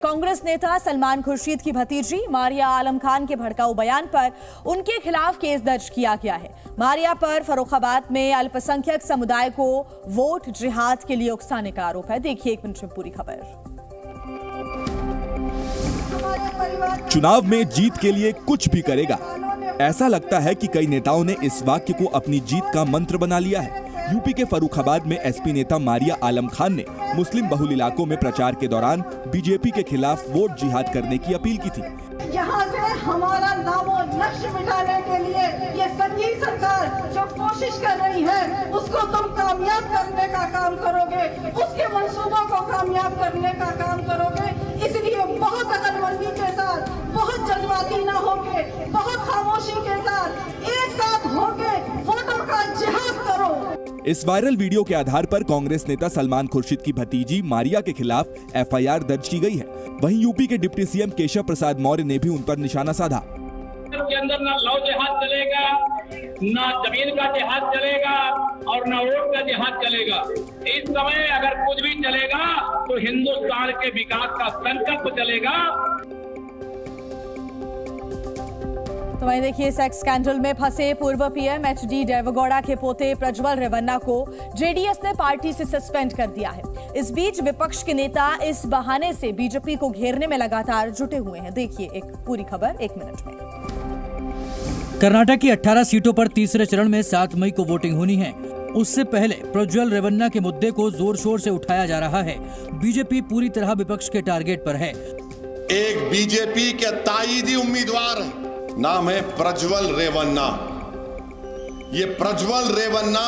कांग्रेस नेता सलमान खुर्शीद की भतीजी मारिया आलम खान के भड़काऊ बयान पर उनके खिलाफ केस दर्ज किया गया है। मारिया पर फर्रुखाबाद में अल्पसंख्यक समुदाय को वोट जिहाद के लिए उकसाने का आरोप है। देखिए 1 मिनट में पूरी खबर। चुनाव में जीत के लिए कुछ भी करेगा, ऐसा लगता है कि कई नेताओं ने इस वाक्य को अपनी जीत का मंत्र बना लिया है। यूपी के फर्रुखाबाद में एसपी नेता मारिया आलम खान ने मुस्लिम बहुल इलाकों में प्रचार के दौरान बीजेपी के खिलाफ वोट जिहाद करने की अपील की थी। यहाँ से हमारा नामो नक्श मिटाने के लिए ये संघीय सरकार जो कोशिश कर रही है उसको तुम कामयाब करने का काम करोगे, उसके मंसूबों को कामयाब करने का काम करोगे। इसलिए बहुत अकलमंदी के साथ, बहुत जल्दबाजी न होके, बहुत खामोशी के साथ एक साथ होके वोटों का जिहाद करो। इस वायरल वीडियो के आधार पर कांग्रेस नेता सलमान खुर्शीद की भतीजी मारिया के खिलाफ एफआईआर दर्ज की गई है। वहीं यूपी के डिप्टी सीएम केशव प्रसाद मौर्य ने भी उन पर निशाना साधा। के अंदर ना लव जिहाद चलेगा, ना जमीन का जिहाद चलेगा और ना वोट का जिहाद चलेगा। इस समय अगर कुछ भी चलेगा तो हिंदुस्तान के विकास का संकल्प चलेगा। तो वहीं देखिए, सेक्स स्कैंडल में फंसे पूर्व पीएम एचडी देवेगौड़ा के पोते प्रज्वल रेवन्ना को जेडीएस ने पार्टी से सस्पेंड कर दिया है। इस बीच विपक्ष के नेता इस बहाने से बीजेपी को घेरने में लगातार जुटे हुए हैं। देखिए एक पूरी खबर 1 मिनट में। कर्नाटक की 18 सीटों पर तीसरे चरण में 7 मई को वोटिंग होनी है। उससे पहले प्रज्वल रेवन्ना के मुद्दे को जोर शोर से उठाया जा रहा है। बीजेपी पूरी तरह विपक्ष के टारगेट पर है। एक बीजेपी के ताईदी उम्मीदवार नाम है प्रज्वल रेवन्ना। ये प्रज्वल रेवन्ना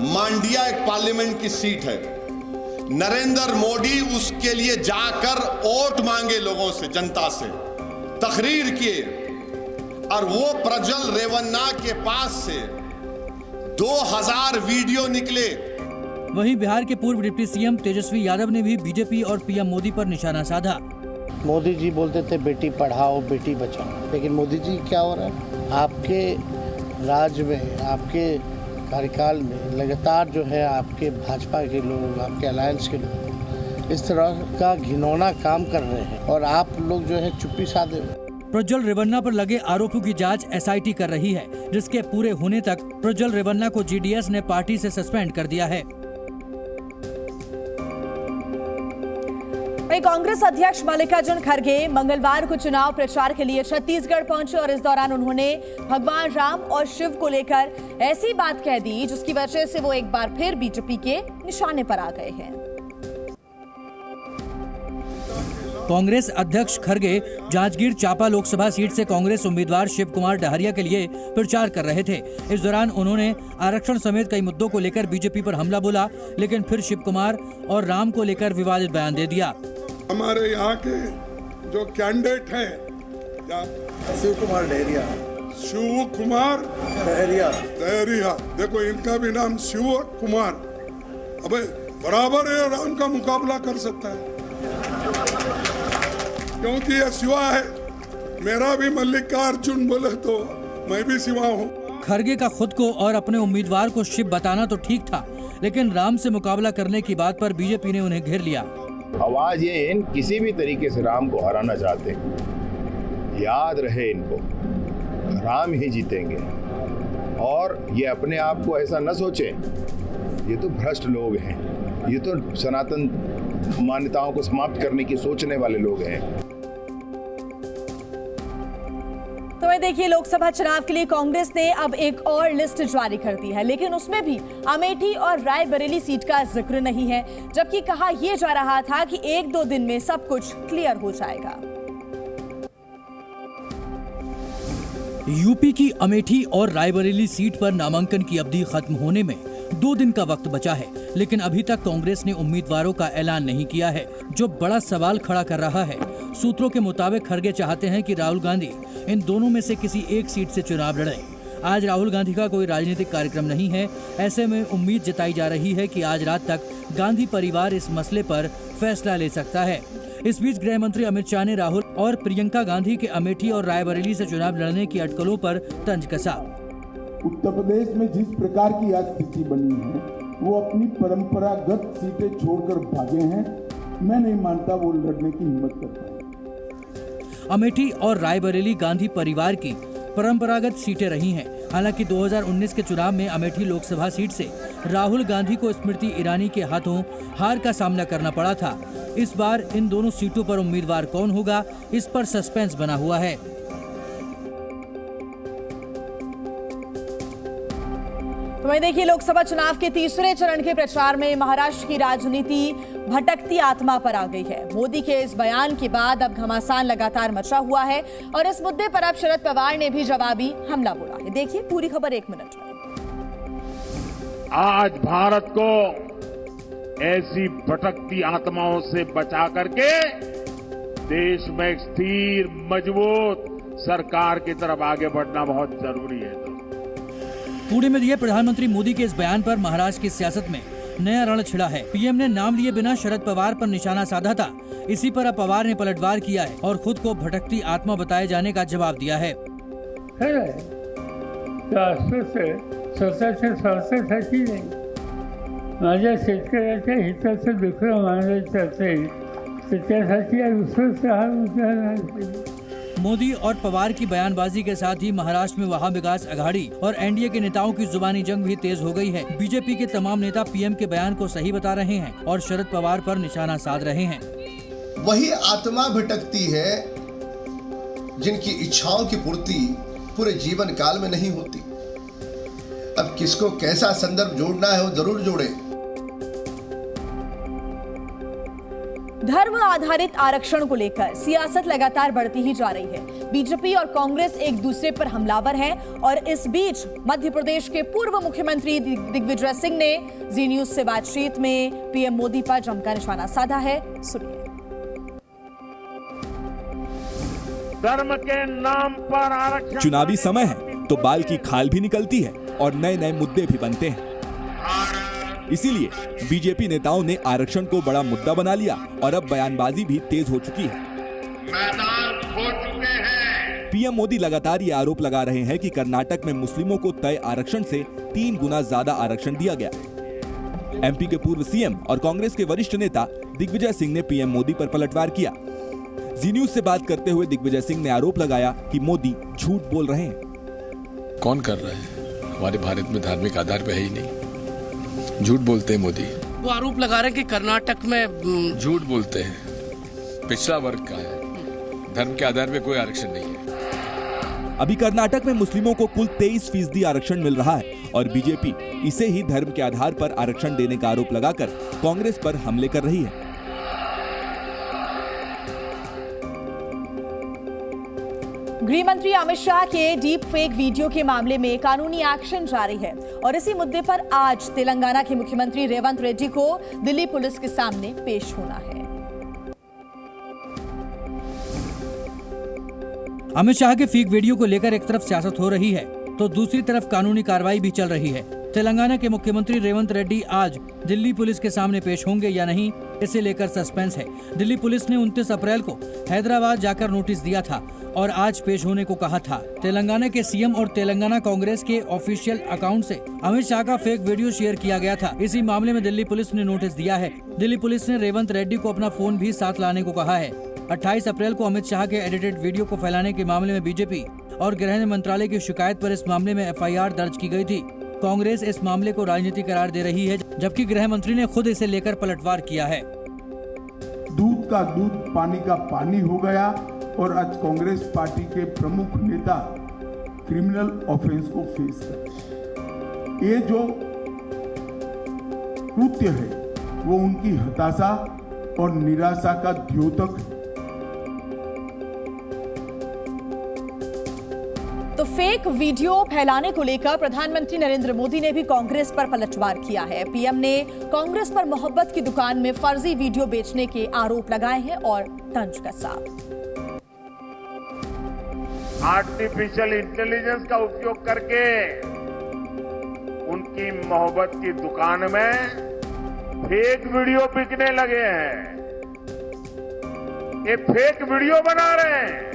मांडिया एक पार्लियामेंट की सीट है। नरेंद्र मोदी उसके लिए जाकर वोट मांगे लोगों से, जनता से तकरीर किए और वो प्रज्वल रेवन्ना के पास से 2000 वीडियो निकले। वहीं बिहार के पूर्व डिप्टी सीएम तेजस्वी यादव ने भी बीजेपी और पीएम मोदी पर निशाना साधा। मोदी जी बोलते थे बेटी पढ़ाओ बेटी बचाओ, लेकिन मोदी जी क्या हो रहा है आपके राज्य में, आपके कार्यकाल में लगातार जो है आपके भाजपा के लोग, आपके अलायंस के लोग इस तरह का घिनौना काम कर रहे हैं और आप लोग जो है चुप्पी साधे। प्रज्वल रेवन्ना पर लगे आरोपों की जांच एसआईटी कर रही है, जिसके पूरे होने तक प्रज्वल रेवन्ना को जेडीएस ने पार्टी से सस्पेंड कर दिया है। कांग्रेस अध्यक्ष मल्लिकार्जुन खड़गे मंगलवार को चुनाव प्रचार के लिए छत्तीसगढ़ पहुंचे और इस दौरान उन्होंने भगवान राम और शिव को लेकर ऐसी बात कह दी जिसकी वजह से वो एक बार फिर बीजेपी के निशाने पर आ गए हैं। कांग्रेस अध्यक्ष खड़गे जांजगीर चांपा लोकसभा सीट से कांग्रेस उम्मीदवार शिव कुमार डहरिया के लिए प्रचार कर रहे थे। इस दौरान उन्होंने आरक्षण समेत कई मुद्दों को लेकर बीजेपी पर हमला बोला, लेकिन फिर शिव कुमार और राम को लेकर विवादित बयान दे दिया। हमारे यहाँ के जो कैंडिडेट हैं, शिव कुमार डहरिया, शिव कुमार डहरिया, देखो इनका भी नाम शिव कुमार, अबे बराबर है, राम का मुकाबला कर सकता है क्योंकि ये शिवा है। मेरा भी मल्लिकार्जुन बोले तो मैं भी शिवा हूँ। खड़गे का खुद को और अपने उम्मीदवार को शिव बताना तो ठीक था, लेकिन राम से मुकाबला करने की बात पर बीजेपी ने उन्हें घेर लिया। आवाज ये इन किसी भी तरीके से राम को हराना चाहते हैं, याद रहे इनको राम ही जीतेंगे। और ये अपने आप को ऐसा न सोचें, ये तो भ्रष्ट लोग हैं, ये तो सनातन मान्यताओं को समाप्त करने की सोचने वाले लोग हैं। तो वही देखिए, लोकसभा चुनाव के लिए कांग्रेस ने अब एक और लिस्ट जारी कर दी है, लेकिन उसमें भी अमेठी और रायबरेली सीट का जिक्र नहीं है, जबकि कहा यह जा रहा था कि 1-2 दिन में सब कुछ क्लियर हो जाएगा। यूपी की अमेठी और रायबरेली सीट पर नामांकन की अवधि खत्म होने में 2 दिन का वक्त बचा है, लेकिन अभी तक कांग्रेस ने उम्मीदवारों का ऐलान नहीं किया है, जो बड़ा सवाल खड़ा कर रहा है। सूत्रों के मुताबिक खड़गे चाहते हैं कि राहुल गांधी इन दोनों में से किसी एक सीट से चुनाव लड़ें। आज राहुल गांधी का कोई राजनीतिक कार्यक्रम नहीं है, ऐसे में उम्मीद जताई जा रही है कि आज रात तक गांधी परिवार इस मसले पर फैसला ले सकता है। इस बीच गृह मंत्री अमित शाह ने राहुल और प्रियंका गांधी के अमेठी और रायबरेली से चुनाव लड़ने की अटकलों पर तंज कसा। उत्तर प्रदेश में जिस प्रकार की आज स्थिति बनी है, वो अपनी परंपरागत सीटें छोड़कर भागे हैं मैं नहीं मानता वो लड़ने की हिम्मत करता है। अमेठी और रायबरेली गांधी परिवार की परंपरागत सीटें रही हैं। हालांकि 2019 के चुनाव में अमेठी लोकसभा सीट से राहुल गांधी को स्मृति ईरानी के हाथों हार का सामना करना पड़ा था। इस बार इन दोनों सीटों पर उम्मीदवार कौन होगा, इस पर सस्पेंस बना हुआ है। तो वहीं देखिए, लोकसभा चुनाव के तीसरे चरण के प्रचार में महाराष्ट्र की राजनीति भटकती आत्मा पर आ गई है। मोदी के इस बयान के बाद अब घमासान लगातार मचा हुआ है और इस मुद्दे पर अब शरद पवार ने भी जवाबी हमला बोला है। देखिए पूरी खबर 1 मिनट में। आज भारत को ऐसी भटकती आत्माओं से बचा करके देश में एक स्थिर मजबूत सरकार की तरफ आगे बढ़ना बहुत जरूरी है। पुणे में दिए प्रधानमंत्री मोदी के इस बयान पर महाराष्ट्र की सियासत में नया रण छिड़ा है। पीएम ने नाम लिए बिना शरद पवार पर निशाना साधा था। इसी पर अब पवार ने पलटवार किया है और खुद को भटकती आत्मा बताए जाने का जवाब दिया है। स्वतःच्या स्वार्थासाठी नाही, माझ्या शेतकऱ्याच्या हिताचं दुसरं मानायचं असेल तर त्यासाठी विश्वास हा विचार। मोदी और पवार की बयानबाजी के साथ ही महाराष्ट्र में वहां विकास अघाड़ी और एनडीए के नेताओं की जुबानी जंग भी तेज हो गई है। बीजेपी के तमाम नेता पीएम के बयान को सही बता रहे हैं और शरद पवार पर निशाना साध रहे हैं। वही आत्मा भटकती है जिनकी इच्छाओं की पूर्ति पूरे जीवन काल में नहीं होती। अब किसको कैसा संदर्भ जोड़ना है वो जरूर जोड़े। धर्म आधारित आरक्षण को लेकर सियासत लगातार बढ़ती ही जा रही है। बीजेपी और कांग्रेस एक दूसरे पर हमलावर हैं और इस बीच मध्य प्रदेश के पूर्व मुख्यमंत्री दिग्विजय सिंह ने जी न्यूज से बातचीत में पीएम मोदी पर जमकर निशाना साधा है। सुनिए। धर्म के नाम पर आरक्षण। चुनावी समय है तो बाल की खाल भी निकलती है और नए नए मुद्दे भी बनते हैं। इसीलिए बीजेपी नेताओं ने आरक्षण को बड़ा मुद्दा बना लिया और अब बयानबाजी भी तेज हो चुकी है। मैदान खो चुके हैं। पीएम मोदी लगातार ये आरोप लगा रहे हैं कि कर्नाटक में मुस्लिमों को तय आरक्षण से 3 गुना ज्यादा आरक्षण दिया गया। एमपी के पूर्व सीएम और कांग्रेस के वरिष्ठ नेता दिग्विजय सिंह ने पीएम मोदी पर पलटवार किया। जी न्यूज से बात करते हुए दिग्विजय सिंह ने आरोप लगाया कि मोदी झूठ बोल रहे हैं। कौन कर रहा है? हमारे भारत में धार्मिक आधार पे है ही नहीं, झूठ बोलते हैं मोदी। वो आरोप लगा रहे हैं कि कर्नाटक में झूठ बोलते हैं। पिछड़ा वर्ग का है, धर्म के आधार पे कोई आरक्षण नहीं है। अभी कर्नाटक में मुस्लिमों को कुल 23% आरक्षण मिल रहा है और बीजेपी इसे ही धर्म के आधार पर आरक्षण देने का आरोप लगाकर कांग्रेस पर हमले कर रही है। गृह मंत्री अमित शाह के डीप फेक वीडियो के मामले में कानूनी एक्शन जारी है और इसी मुद्दे पर आज तेलंगाना के मुख्यमंत्री रेवंत रेड्डी को दिल्ली पुलिस के सामने पेश होना है। अमित शाह के फेक वीडियो को लेकर एक तरफ सियासत हो रही है तो दूसरी तरफ कानूनी कार्रवाई भी चल रही है। तेलंगाना के मुख्यमंत्री रेवंत रेड्डी आज दिल्ली पुलिस के सामने पेश होंगे या नहीं, इसे लेकर सस्पेंस है। दिल्ली पुलिस ने 29 अप्रैल को हैदराबाद जाकर नोटिस दिया था और आज पेश होने को कहा था। तेलंगाना के सीएम और तेलंगाना कांग्रेस के ऑफिशियल अकाउंट से अमित शाह का फेक वीडियो शेयर किया गया था। इसी मामले में दिल्ली पुलिस ने नोटिस दिया है। दिल्ली पुलिस ने रेवंत रेड्डी को अपना फोन भी साथ लाने को कहा है। 28 अप्रैल को अमित शाह के एडिटेड वीडियो को फैलाने के मामले में बीजेपी और गृह मंत्रालय की शिकायत पर इस मामले में एफआईआर दर्ज की गई थी। कांग्रेस इस मामले को राजनीति करार दे रही है, जबकि गृह मंत्री ने खुद इसे लेकर पलटवार किया है। दूध का दूध पानी का पानी हो गया और आज कांग्रेस पार्टी के प्रमुख नेता क्रिमिनल ऑफेंस को फेस कर। ये जो कृत्य है वो उनकी हताशा और निराशा का द्योतक है। तो फेक वीडियो फैलाने को लेकर प्रधानमंत्री नरेंद्र मोदी ने भी कांग्रेस पर पलटवार किया है। पीएम ने कांग्रेस पर मोहब्बत की दुकान में फर्जी वीडियो बेचने के आरोप लगाए हैं और तंज कसा। आर्टिफिशियल इंटेलिजेंस का उपयोग करके उनकी मोहब्बत की दुकान में फेक वीडियो बिकने लगे हैं। ये फेक वीडियो बना रहे हैं।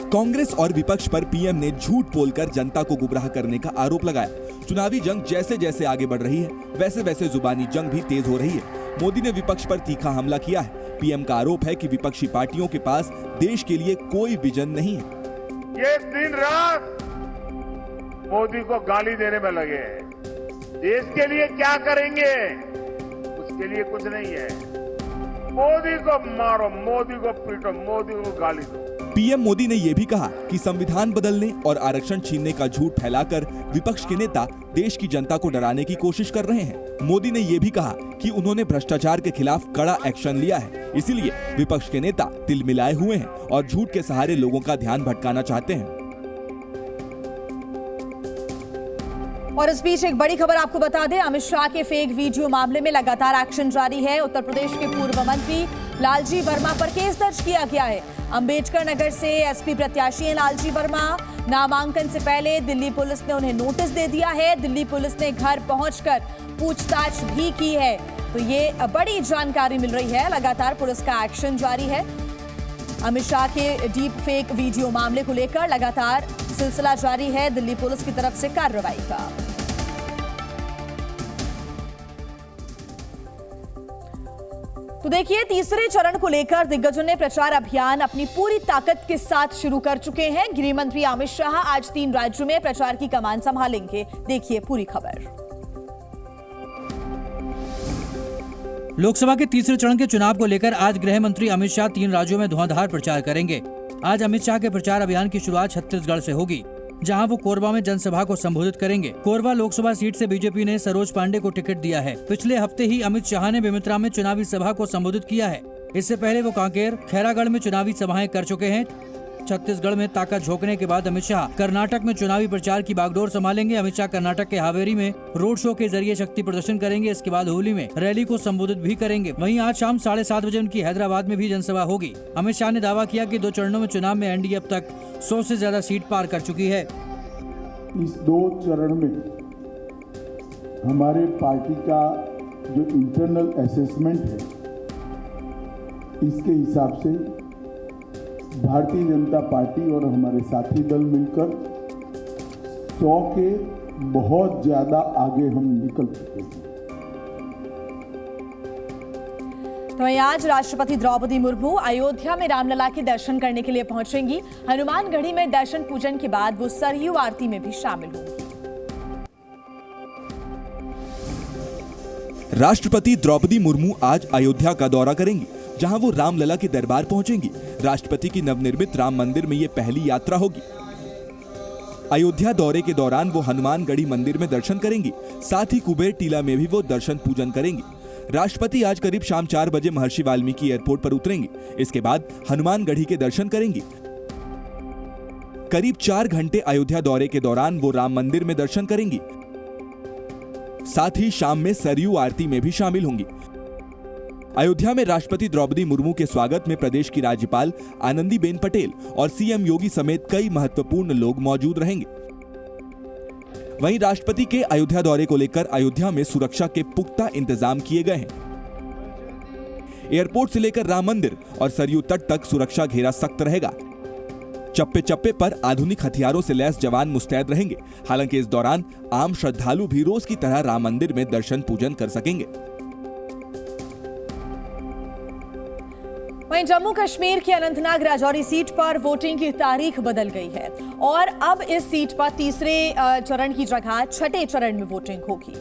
कांग्रेस और विपक्ष पर पीएम ने झूठ बोलकर जनता को गुमराह करने का आरोप लगाया। चुनावी जंग जैसे जैसे आगे बढ़ रही है वैसे वैसे जुबानी जंग भी तेज हो रही है। मोदी ने विपक्ष पर तीखा हमला किया है। पीएम का आरोप है कि विपक्षी पार्टियों के पास देश के लिए कोई विजन नहीं है। ये दिन रात मोदी को गाली देने में लगे हैं। देश के लिए क्या करेंगे, उसके लिए कुछ नहीं है। मोदी को मारो, मोदी को पीटो, मोदी को गाली दो। पीएम मोदी ने यह भी कहा कि संविधान बदलने और आरक्षण छीनने का झूठ फैलाकर विपक्ष के नेता देश की जनता को डराने की कोशिश कर रहे हैं। मोदी ने यह भी कहा कि उन्होंने भ्रष्टाचार के खिलाफ कड़ा एक्शन लिया है, इसीलिए विपक्ष के नेता तिलमिलाए हुए हैं और झूठ के सहारे लोगों का ध्यान भटकाना चाहते हैं। और इस बीच एक बड़ी खबर आपको बता दें, अमित शाह के फेक वीडियो मामले में लगातार एक्शन जारी है। उत्तर प्रदेश के पूर्व मंत्री लालजी वर्मा पर केस दर्ज किया गया है। अंबेडकर नगर से एसपी प्रत्याशी हैं लालजी वर्मा। नामांकन से पहले दिल्ली पुलिस ने उन्हें नोटिस दे दिया है। दिल्ली पुलिस ने घर पहुंचकर पूछताछ भी की है। तो ये बड़ी जानकारी मिल रही है। लगातार पुलिस का एक्शन जारी है। अमित शाह के डीप फेक वीडियो मामले को लेकर लगातार सिलसिला जारी है दिल्ली पुलिस की तरफ से कार्रवाई का। तो देखिए, तीसरे चरण को लेकर दिग्गजों ने प्रचार अभियान अपनी पूरी ताकत के साथ शुरू कर चुके हैं। गृह मंत्री अमित शाह आज 3 राज्यों में प्रचार की कमान संभालेंगे। देखिए पूरी खबर। लोकसभा के तीसरे चरण के चुनाव को लेकर आज गृह मंत्री अमित शाह 3 राज्यों में धुआंधार प्रचार करेंगे। आज अमित शाह के प्रचार अभियान की शुरुआत छत्तीसगढ़ से होगी, जहां वो कोरबा में जनसभा को संबोधित करेंगे। कोरबा लोकसभा सीट से बीजेपी ने सरोज पांडे को टिकट दिया है। पिछले हफ्ते ही अमित शाह ने बेमेतरा में चुनावी सभा को संबोधित किया है। इससे पहले वो कांकेर, खैरागढ़ में चुनावी सभाएं कर चुके हैं। छत्तीसगढ़ में ताकत झोंकने के बाद अमित शाह कर्नाटक में चुनावी प्रचार की बागडोर संभालेंगे। अमित शाह कर्नाटक के हावेरी में रोड शो के जरिए शक्ति प्रदर्शन करेंगे। इसके बाद हुगली में रैली को संबोधित भी करेंगे। वहीं आज शाम 7:30 बजे उनकी हैदराबाद में भी जनसभा होगी। अमित शाह ने दावा किया कि 2 चरणों में चुनाव में एनडीए अब तक 100 से ज्यादा सीट पार कर चुकी है। इस 2 चरण में हमारे पार्टी का जो इंटरनल असेसमेंट है, इसके हिसाब से भारतीय जनता पार्टी और हमारे साथी दल मिलकर 100 के बहुत ज्यादा आगे हम निकल चुके हैं। तो आज राष्ट्रपति द्रौपदी मुर्मू अयोध्या में रामलला के दर्शन करने के लिए पहुंचेंगी। हनुमानगढ़ी में दर्शन पूजन के बाद वो सरयू आरती में भी शामिल होंगी। राष्ट्रपति द्रौपदी मुर्मू आज अयोध्या का दौरा करेंगी, जहां वो रामलला के दरबार पहुंचेंगी। राष्ट्रपति की नवनिर्मित राम मंदिर में ये पहली यात्रा होगी। अयोध्या दौरे के दौरान वो हनुमानगढ़ी मंदिर में दर्शन करेंगी। साथ ही कुबेर टीला में भी वो दर्शन पूजन करेंगी। राष्ट्रपति आज करीब शाम 4 बजे महर्षि वाल्मीकि एयरपोर्ट पर उतरेंगी। इसके बाद हनुमानगढ़ी के दर्शन करेंगी। करीब 4 घंटे अयोध्या दौरे के दौरान वो राम मंदिर में दर्शन करेंगी। साथ ही शाम में सरयू आरती में भी शामिल होंगी। अयोध्या में राष्ट्रपति द्रौपदी मुर्मू के स्वागत में प्रदेश की राज्यपाल आनंदीबेन पटेल और सीएम योगी समेत कई महत्वपूर्ण लोग मौजूद रहेंगे। वहीं राष्ट्रपति के अयोध्या दौरे को लेकर अयोध्या में सुरक्षा के पुख्ता इंतजाम किए गए हैं। एयरपोर्ट से लेकर राम मंदिर और सरयू तट तक सुरक्षा घेरा सख्त रहेगा। चप्पे चप्पे पर आधुनिक हथियारों से लैस जवान मुस्तैद रहेंगे। हालांकि इस दौरान आम श्रद्धालु भी रोज की तरह राम मंदिर में दर्शन पूजन कर सकेंगे। वहीं जम्मू कश्मीर की अनंतनाग राजौरी सीट पर वोटिंग की तारीख बदल गई है और अब इस सीट पर तीसरे चरण की जगह छठे चरण में वोटिंग होगी।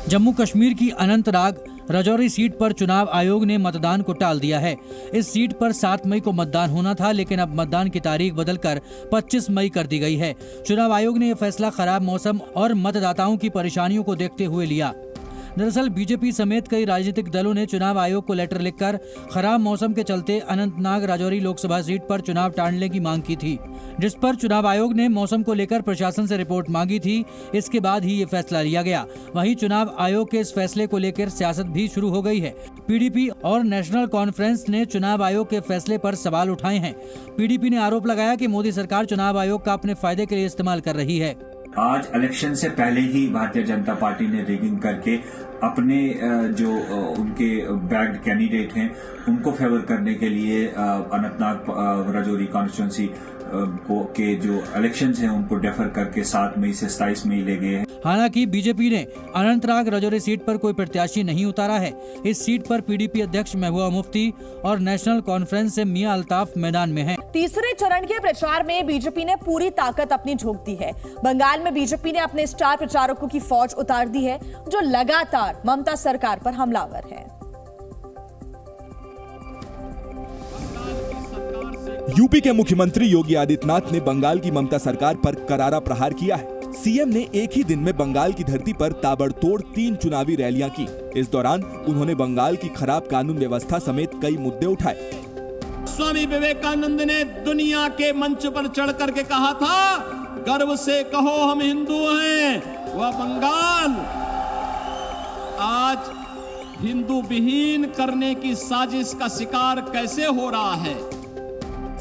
जम्मू कश्मीर की अनंतनाग राजौरी सीट पर चुनाव आयोग ने मतदान को टाल दिया है। इस सीट पर 7 मई को मतदान होना था, लेकिन अब मतदान की तारीख बदलकर 25 मई कर दी गई है। चुनाव आयोग ने यह फैसला खराब मौसम और मतदाताओं की परेशानियों को देखते हुए लिया। दरअसल बीजेपी समेत कई राजनीतिक दलों ने चुनाव आयोग को लेटर लिखकर खराब मौसम के चलते अनंतनाग राजौरी लोकसभा सीट पर चुनाव टालने की मांग की थी, जिस पर चुनाव आयोग ने मौसम को लेकर प्रशासन से रिपोर्ट मांगी थी। इसके बाद ही ये फैसला लिया गया। वहीं चुनाव आयोग के इस फैसले को लेकर सियासत भी शुरू हो गई है। पीडीपी और नेशनल कॉन्फ्रेंस ने चुनाव आयोग के फैसले पर सवाल उठाए हैं। पीडीपी ने आरोप लगाया कि मोदी सरकार चुनाव आयोग का अपने फायदे के लिए इस्तेमाल कर रही है। आज इलेक्शन से पहले ही भारतीय जनता पार्टी ने रिगिंग करके अपने जो उनके बैक्ड कैंडिडेट हैं उनको फेवर करने के लिए अनंतनाग राजौरी कॉन्स्टिट्यूंसी के जो इलेक्शंस हैं उनको डेफर करके 7 मई से 27 मई ले गए हैं। हालांकि बीजेपी ने अनंतनाग राजौरी सीट पर कोई प्रत्याशी नहीं उतारा है। इस सीट पर पीडीपी अध्यक्ष महबूबा मुफ्ती और नेशनल कॉन्फ्रेंस से मियां अल्ताफ मैदान में हैं। तीसरे चरण के प्रचार में बीजेपी ने पूरी ताकत अपनी झोंक दी है। बंगाल में बीजेपी ने अपने स्टार प्रचारकों की फौज उतार दी है, जो लगातार ममता सरकार पर हमलावर है। यूपी के मुख्यमंत्री योगी आदित्यनाथ ने बंगाल की ममता सरकार पर करारा प्रहार किया है। सीएम ने एक ही दिन में बंगाल की धरती पर ताबड़तोड़ 3 चुनावी रैलियां की। इस दौरान उन्होंने बंगाल की खराब कानून व्यवस्था समेत कई मुद्दे उठाए। स्वामी विवेकानंद ने दुनिया के मंच पर चढ़ करके कहा था, गर्व से कहो हम हिंदू हैं। वह बंगाल आज हिंदू विहीन करने की साजिश का शिकार कैसे हो रहा है।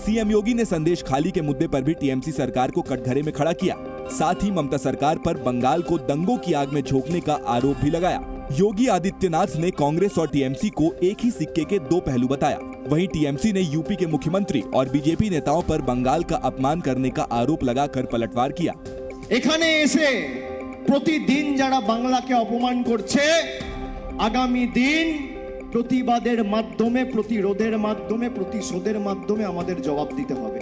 सीएम योगी ने संदेश खाली के मुद्दे पर भी टीएमसी सरकार को कटघरे में खड़ा किया। साथ ही ममता सरकार पर बंगाल को दंगों की आग में झोंकने का आरोप भी लगाया। योगी आदित्यनाथ ने कांग्रेस और टीएमसी को एक ही सिक्के के 2 पहलू बताया। वहीं टीएमसी ने यूपी के मुख्यमंत्री और बीजेपी नेताओं पर बंगाल का अपमान करने का आरोप लगाकर पलटवार किया। এখানে এসে প্রতিদিন যারা বাংলাকে অপমান করছে, আগামী দিন প্রতিবাদের মাধ্যমে, প্রতিরোধের মাধ্যমে, প্রতিশোধের মাধ্যমে আমাদের জবাব দিতে হবে।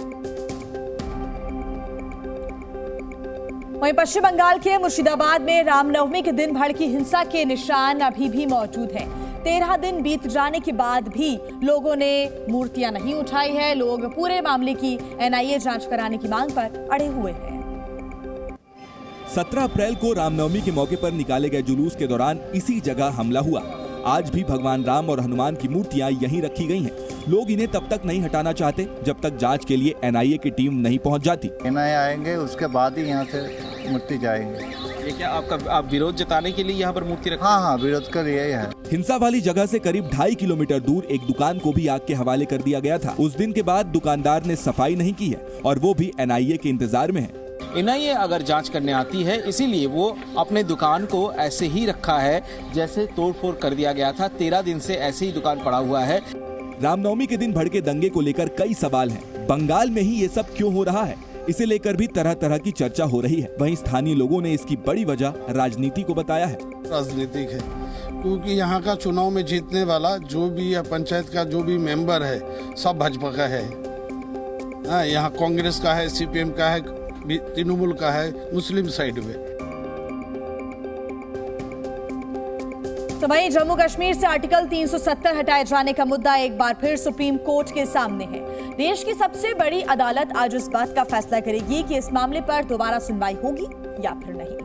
वहीं पश्चिम बंगाल के मुर्शिदाबाद में रामनवमी के दिन भड़की हिंसा के निशान अभी भी मौजूद हैं। 13 दिन बीत जाने के बाद भी लोगों ने मूर्तियां नहीं उठाई है। लोग पूरे मामले की एनआईए जांच कराने की मांग पर अड़े हुए हैं। 17 अप्रैल को रामनवमी के मौके पर निकाले गए जुलूस के दौरान इसी जगह हमला हुआ। आज भी भगवान राम और हनुमान की मूर्तियां यहीं रखी गई हैं। लोग इन्हें तब तक नहीं हटाना चाहते जब तक जांच के लिए एनआईए की टीम नहीं पहुंच जाती। एनआईए आएंगे, उसके बाद ही यहाँ से मूर्ति जाएंगे। ये क्या आप विरोध जताने के लिए यहाँ पर मूर्ति रखा? हाँ, विरोध कर यही है। हिंसा वाली जगह से करीब 2.5 किलोमीटर दूर एक दुकान को भी आग के हवाले कर दिया गया था। उस दिन के बाद दुकानदार ने सफाई नहीं की है और वो भी एनआईए के इंतजार में है। एनआईए अगर जांच करने आती है, इसीलिए वो अपने दुकान को ऐसे ही रखा है जैसे तोड़फोड़ कर दिया गया था। 13 दिन से ऐसे ही दुकान पड़ा हुआ है। रामनवमी के दिन भड़के दंगे को लेकर कई सवाल हैं। बंगाल में ही ये सब क्यों हो रहा है, इसे लेकर भी तरह तरह की चर्चा हो रही है। वहीं स्थानीय लोगों ने इसकी बड़ी वजह राजनीति को बताया है। राजनीतिक है, क्योंकि यहाँ का चुनाव में जीतने वाला जो भी या पंचायत का जो भी मेंबर है सब भाजपा का है। यहाँ कांग्रेस का है, सीपीएम का है, तृणमूल का है, मुस्लिम साइड में। तो वहीं जम्मू कश्मीर से आर्टिकल 370 हटाए जाने का मुद्दा एक बार फिर सुप्रीम कोर्ट के सामने है। देश की सबसे बड़ी अदालत आज इस बात का फैसला करेगी कि इस मामले पर दोबारा सुनवाई होगी या फिर नहीं।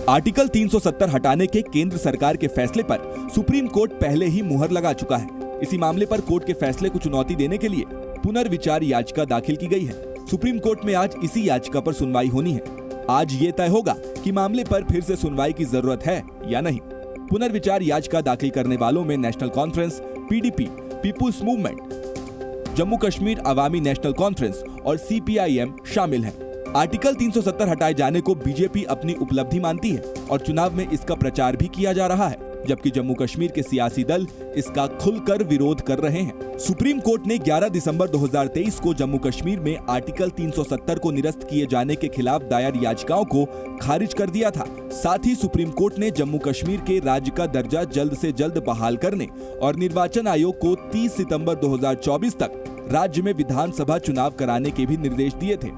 आर्टिकल 370 हटाने के केंद्र सरकार के फैसले पर सुप्रीम कोर्ट पहले ही मुहर लगा चुका है। इसी मामले पर कोर्ट के फैसले को चुनौती देने के लिए पुनर्विचार याचिका दाखिल की गई है। सुप्रीम कोर्ट में आज इसी याचिका पर सुनवाई होनी है। आज ये तय होगा कि मामले पर फिर से सुनवाई की जरूरत है या नहीं। पुनर्विचार याचिका दाखिल करने वालों में national conference, PDP, people's movement, Jammu Kashmir Awami national conference और सीपीआईएम शामिल हैं। आर्टिकल 370 हटाए जाने को बीजेपी अपनी उपलब्धि मानती है और चुनाव में इसका प्रचार भी किया जा रहा है, जबकि जम्मू कश्मीर के सियासी दल इसका खुलकर विरोध कर रहे हैं। सुप्रीम कोर्ट ने 11 दिसंबर 2023 को जम्मू कश्मीर में आर्टिकल 370 को निरस्त किए जाने के खिलाफ दायर याचिकाओं को खारिज कर दिया था। साथ ही सुप्रीम कोर्ट ने जम्मू कश्मीर के राज्य का दर्जा जल्द से जल्द बहाल करने और निर्वाचन आयोग को 30 सितंबर 2024 तक राज्य में विधानसभा चुनाव कराने के भी निर्देश दिए थे।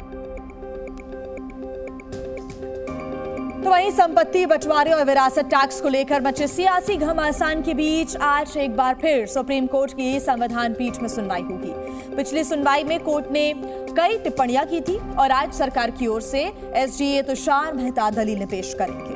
तो वहीं संपत्ति बंटवारे और विरासत टैक्स को लेकर मचे सियासी घमासान के बीच आज एक बार फिर सुप्रीम कोर्ट की संविधान पीठ में सुनवाई होगी। पिछली सुनवाई में कोर्ट ने कई टिप्पणियां की थी और आज सरकार की ओर से एसडीए तुषार मेहता दलीलें पेश करेंगे।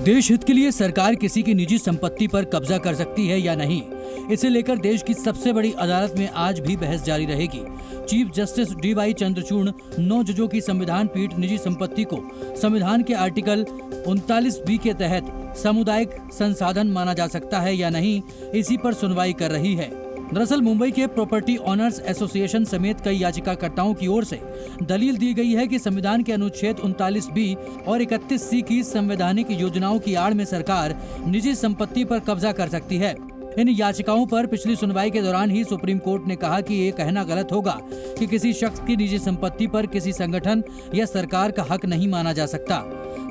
देश हित के लिए सरकार किसी की निजी संपत्ति पर कब्जा कर सकती है या नहीं, इसे लेकर देश की सबसे बड़ी अदालत में आज भी बहस जारी रहेगी। चीफ जस्टिस डीवाई चंद्रचूड़ 9 जजों की संविधान पीठ निजी संपत्ति को संविधान के आर्टिकल 39B के तहत सामुदायिक संसाधन माना जा सकता है या नहीं, इसी पर सुनवाई कर रही है। दरअसल मुंबई के प्रॉपर्टी ऑनर्स एसोसिएशन समेत कई याचिकाकर्ताओं की ओर से दलील दी गई है कि संविधान के अनुच्छेद 39B और 31C की संवैधानिक योजनाओं की आड़ में सरकार निजी संपत्ति पर कब्जा कर सकती है। इन याचिकाओं पर पिछली सुनवाई के दौरान ही सुप्रीम कोर्ट ने कहा कि ये कहना गलत होगा कि किसी शख्स की निजी संपत्ति पर किसी संगठन या सरकार का हक नहीं माना जा सकता।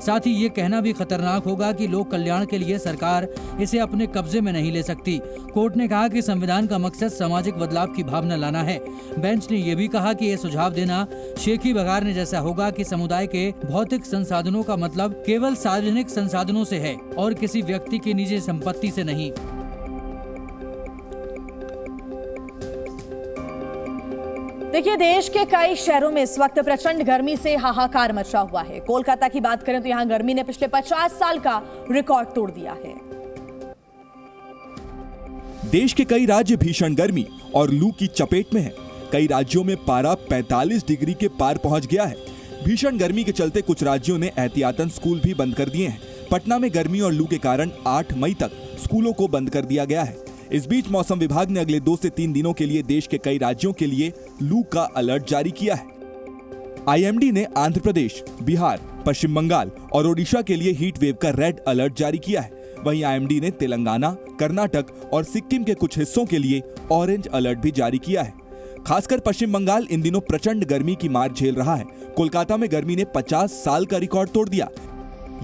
साथ ही ये कहना भी खतरनाक होगा कि लोक कल्याण के लिए सरकार इसे अपने कब्जे में नहीं ले सकती। कोर्ट ने कहा कि संविधान का मकसद सामाजिक बदलाव की भावना लाना है। बेंच ने यह भी कहा कि ये सुझाव देना शेखी बघारने जैसा होगा कि समुदाय के भौतिक संसाधनों का मतलब केवल सार्वजनिक संसाधनों से है और किसी व्यक्ति की निजी संपत्ति से नहीं। देखिए, देश के कई शहरों में इस वक्त प्रचंड गर्मी से हाहाकार मचा हुआ है। कोलकाता की बात करें तो यहां गर्मी ने पिछले 50 साल का रिकॉर्ड तोड़ दिया है। देश के कई राज्य भीषण गर्मी और लू की चपेट में हैं। कई राज्यों में पारा 45 डिग्री के पार पहुंच गया है। भीषण गर्मी के चलते कुछ राज्यों ने एहतियातन स्कूल भी बंद कर दिए हैं। पटना में गर्मी और लू के कारण 8 मई तक स्कूलों को बंद कर दिया गया है। इस बीच मौसम विभाग ने अगले 2 से 3 दिनों के लिए देश के कई राज्यों के लिए लू का अलर्ट जारी किया है। आईएमडी ने आंध्र प्रदेश, बिहार, पश्चिम बंगाल और ओडिशा के लिए हीट वेव का रेड अलर्ट जारी किया है। वहीं आईएमडी ने तेलंगाना, कर्नाटक और सिक्किम के कुछ हिस्सों के लिए ऑरेंज अलर्ट भी जारी किया है। खासकर पश्चिम बंगाल इन दिनों प्रचंड गर्मी की मार झेल रहा है। कोलकाता में गर्मी ने 50 साल का रिकॉर्ड तोड़ दिया।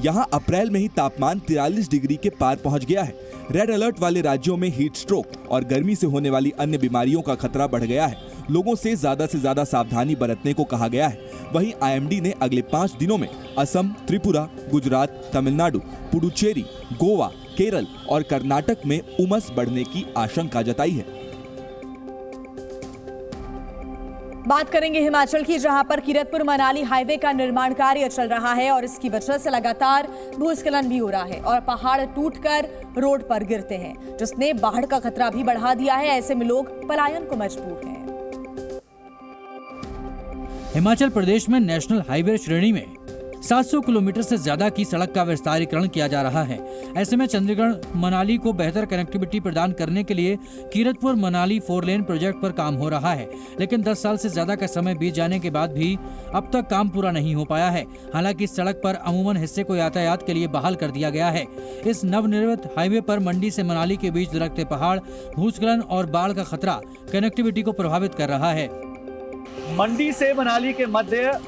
यहां अप्रैल में ही तापमान 43 डिग्री के पार पहुंच गया है। रेड अलर्ट वाले राज्यों में हीट स्ट्रोक और गर्मी से होने वाली अन्य बीमारियों का खतरा बढ़ गया है। लोगों से ज्यादा सावधानी बरतने को कहा गया है। वहीं आईएमडी ने अगले 5 दिनों में असम, त्रिपुरा, गुजरात, तमिलनाडु, पुडुचेरी, गोवा, केरल और कर्नाटक में उमस बढ़ने की आशंका जताई है। बात करेंगे हिमाचल की, जहां पर कीरतपुर मनाली हाईवे का निर्माण कार्य चल रहा है और इसकी वजह से लगातार भूस्खलन भी हो रहा है और पहाड़ टूटकर रोड पर गिरते हैं, जिसने बाढ़ का खतरा भी बढ़ा दिया है। ऐसे में लोग पलायन को मजबूर हैं। हिमाचल प्रदेश में नेशनल हाईवे श्रेणी में 700 किलोमीटर से ज्यादा की सड़क का विस्तारीकरण किया जा रहा है। ऐसे में चंडीगढ़ मनाली को बेहतर कनेक्टिविटी प्रदान करने के लिए कीरतपुर मनाली 4 लेन प्रोजेक्ट पर काम हो रहा है, लेकिन 10 साल से ज्यादा का समय बीत जाने के बाद भी अब तक काम पूरा नहीं हो पाया है। हालांकि इस सड़क पर अमूमन हिस्से को यातायात के लिए बहाल कर दिया गया है। इस नवनिर्मित हाईवे पर मंडी से मनाली के बीच दरकते पहाड़, भूस्खलन और बाढ़ का खतरा कनेक्टिविटी को प्रभावित कर रहा है। मंडी से मनाली के मध्य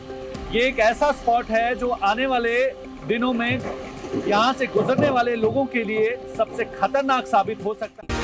ये एक ऐसा स्पॉट है जो आने वाले दिनों में यहाँ से गुजरने वाले लोगों के लिए सबसे खतरनाक साबित हो सकता है।